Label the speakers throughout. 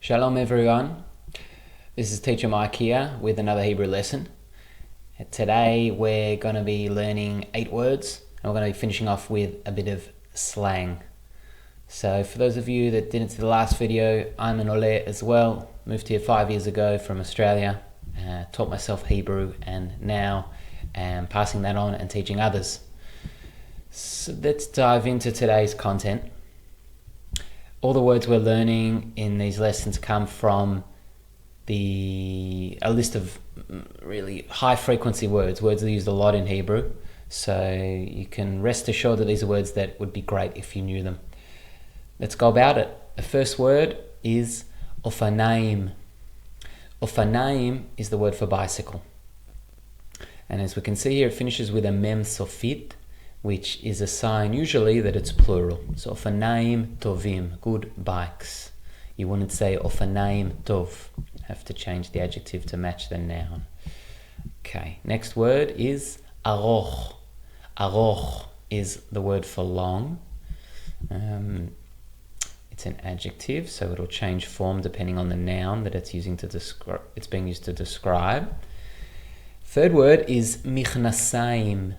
Speaker 1: Shalom everyone, this is Teacher Mike here with another Hebrew lesson. Today we're going to be learning 8 words and we're going to be finishing off with a bit of slang. So for those of you that didn't see the last video, I'm an Ole as well. Moved here 5 years ago from Australia, taught myself Hebrew and now am passing that on and teaching others. So let's dive into today's content. All the words we're learning in these lessons come from a list of really high frequency words that are used a lot in Hebrew. So you can rest assured that these are words that would be great if you knew them. Let's go about it. The first word is Ofanaim. Ofanaim is the word for bicycle. And as we can see here, it finishes with a mem sofit, which is a sign usually that it's plural. So Ofanaim tovim, good bikes. You wouldn't say Ofanaim tov. You have to change the adjective to match the noun. Okay, next word is aroch. Aroch is the word for long. It's an adjective, so it'll change form depending on the noun that it's being used to describe. Third word is michnasayim.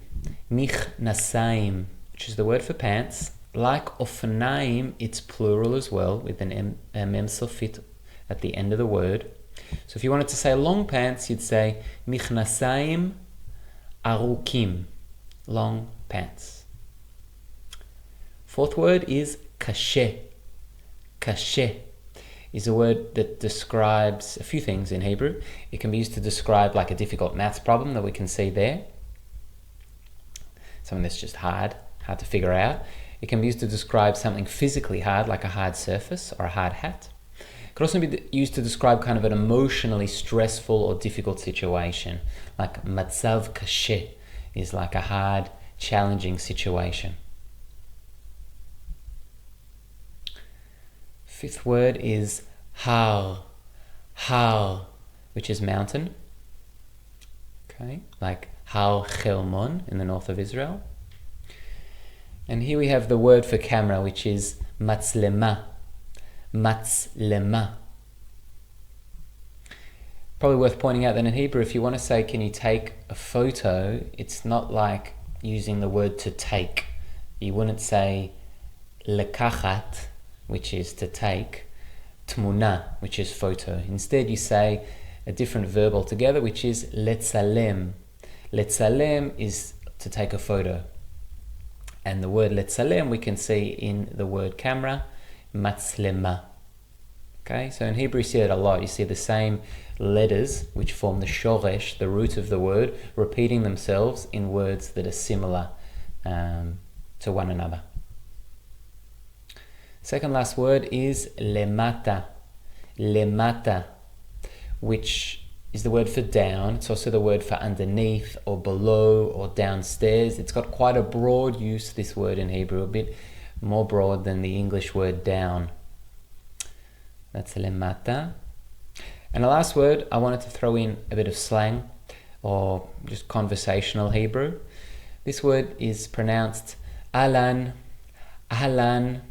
Speaker 1: Michnasayim, which is the word for pants. Like ofanaim, it's plural as well, with a mem sofit at the end of the word. So if you wanted to say long pants, you'd say michnasayim arukim, long pants. Fourth word is kashe. Kashe is a word that describes a few things in Hebrew. It can be used to describe like a difficult maths problem that we can see there. Something that's just hard to figure out. It can be used to describe something physically hard, like a hard surface or a hard hat. It could also be used to describe kind of an emotionally stressful or difficult situation, like matzav kashe is like a hard, challenging situation. Fifth word is har, which is mountain. Okay, like Har Chelmon in the north of Israel. And here we have the word for camera, which is matzlema. Matzlema. Probably worth pointing out that in Hebrew, if you want to say, can you take a photo, it's not like using the word to take. You wouldn't say lekachat, which is to take, tmuna, which is photo. Instead, you say a different verb altogether, which is letzalem. Letzalem is to take a photo. And the word letzalem we can see in the word camera, matzlema. Okay, so in Hebrew you see it a lot. You see the same letters which form the shoresh, the root of the word, repeating themselves in words that are similar to one another. Second last word is lemata. Lemata, which is the word for down. It's also the word for underneath or below or downstairs. It's got quite a broad use, this word in Hebrew, a bit more broad than the English word down. That's lemata. And the last word, I wanted to throw in a bit of slang or just conversational Hebrew. This word is pronounced alan. Ahlan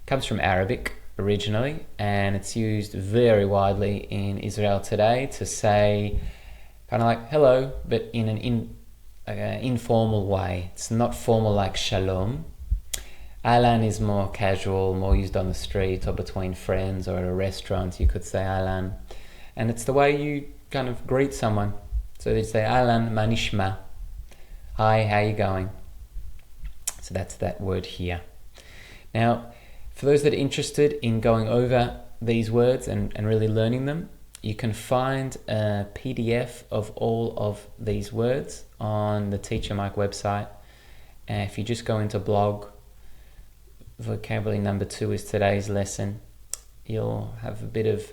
Speaker 1: comes from Arabic originally, and it's used very widely in Israel today to say kind of like hello, but in an informal way. It's not formal like shalom. Ahlan is more casual, more used on the street or between friends or at a restaurant. You could say ahlan, and it's the way you kind of greet someone. So they say ahlan ma nishma, hi, how you going? So that's that word here. Now, for those that are interested in going over these words and really learning them, you can find a PDF of all of these words on the Teacher Mike website. And if you just go into blog, vocabulary number 2 is today's lesson. You'll have a bit of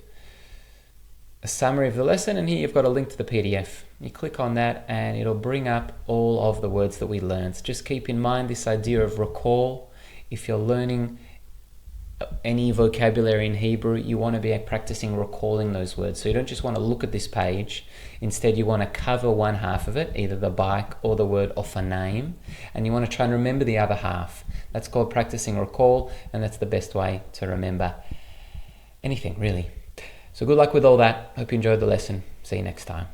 Speaker 1: a summary of the lesson, and here you've got a link to the PDF. You click on that and it'll bring up all of the words that we learned. Just keep in mind this idea of recall. If you're learning any vocabulary in Hebrew, you want to be practicing recalling those words. So you don't just want to look at this page. Instead, you want to cover one half of it, either the bike or the word ofanaim, and you want to try and remember the other half. That's called practicing recall, and that's the best way to remember anything, really. So good luck with all that. Hope you enjoyed the lesson. See you next time.